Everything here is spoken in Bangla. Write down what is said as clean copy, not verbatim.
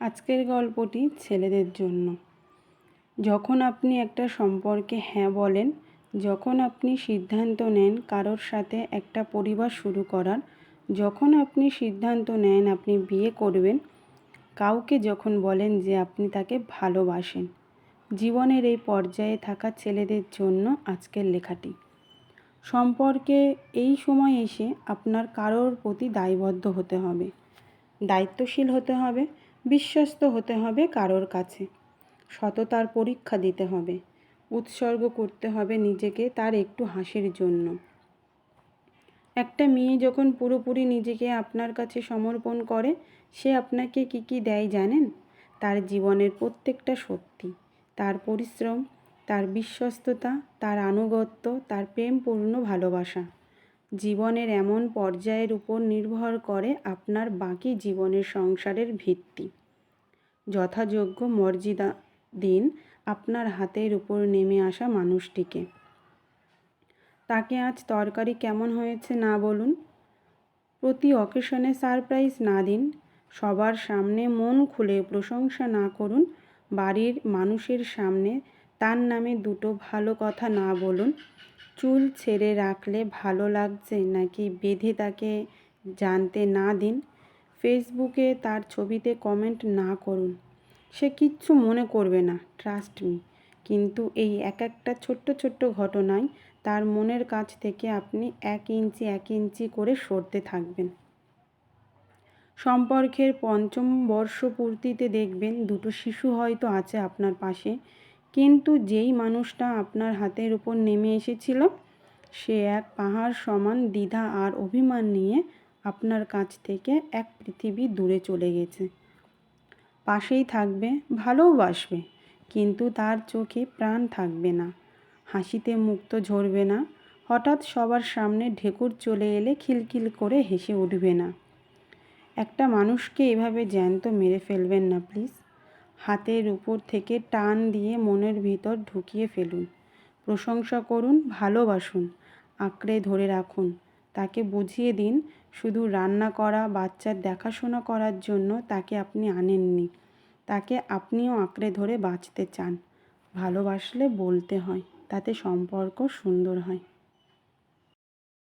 আজকের গল্পটি ছেলেদের জন্য। যখন আপনি একটা সম্পর্কে হ্যাঁ বলেন, যখন আপনি সিদ্ধান্ত নেন কারোর সাথে একটা পরিবার শুরু করার, যখন আপনি সিদ্ধান্ত নেন আপনি বিয়ে করবেন, কাউকে যখন বলেন যে আপনি তাকে ভালোবাসেন, জীবনের এই পর্যায়ে থাকা ছেলেদের জন্য আজকের লেখাটি। সম্পর্কে এই সময় এসে আপনার কারোর প্রতি দায়বদ্ধ হতে হবে, দায়িত্বশীল হতে হবে, বিশ্বস্ত হতে হবে কারোর কাছে, সততার পরীক্ষা দিতে হবে, উৎসর্গ করতে হবে নিজেকে তার একটু হাসির জন্য। একটা মেয়ে যখন পুরোপুরি নিজেকে আপনার কাছে সমর্পণ করে, সে আপনাকে কী কী দেয় জানেন? তার জীবনের প্রত্যেকটা সত্যি, তার পরিশ্রম, তার বিশ্বস্ততা, তার আনুগত্য, তার প্রেমপূর্ণ ভালোবাসা। জীবনের এমন পর্যায়ের উপর নির্ভর করে আপনার বাকি জীবনের সংসারের ভিত্তি। যথাযোগ্য মর্যাদা দিন আপনার হাতের উপর নেমে আসা মানুষটিকে। তাকে আজ তরকারি কেমন হয়েছে না বলুন, প্রতি অকেশনে সারপ্রাইজ না দিন, সবার সামনে মন খুলে প্রশংসা না করুন, বাড়ির মানুষের সামনে তার নামে দুটো ভালো কথা না বলুন, চুল ছেড়ে রাখলে ভালো লাগছে নাকি বেঁধে তাকে জানতে না দিন, ফেসবুকে তার ছবিতে কমেন্ট না করুন। সে কিচ্ছু মনে করবে না, ট্রাস্ট মি। কিন্তু এই একটা ছোট্ট ছোট্ট ঘটনায় তার মনের কাছ থেকে আপনি এক ইঞ্চি করে সরতে থাকবেন। সম্পর্কের পঞ্চম বর্ষপূর্তিতে দেখবেন দুটো শিশু হয়তো আছে আপনার পাশে, কিন্তু যেই মানুষটা আপনার হাতের উপর নেমে এসেছিল, সে এক পাহাড় সমান দ্বিধা আর অভিমান নিয়ে আপনার কাছ থেকে এক পৃথিবী দূরে চলে গেছে। পাশেই থাকবে, ভালোবাসবে, কিন্তু তার চোখে প্রাণ থাকবে না, হাসিতে মুক্ত ঝরবে না, হঠাৎ সবার সামনে ঢেকুর চলে এলে খিলখিল করে হেসে উঠবে না। একটা মানুষকে এভাবে জ্যান্ত মেরে ফেলবেন না প্লিজ। হাতের উপর থেকে টান দিয়ে মনের ভিতর ঢুকিয়ে ফেলুন, প্রশংসা করুন, ভালোবাসুন, আঁকড়ে ধরে রাখুন। তাকে বুঝিয়ে দিন শুধু রান্না করা, বাচ্চার দেখাশোনা করার জন্য তাকে আপনি আনেননি, তাকে আপনিও আঁকড়ে ধরে বাঁচতে চান। ভালোবাসলে বলতে হয়, তাতে সম্পর্ক সুন্দর হয়।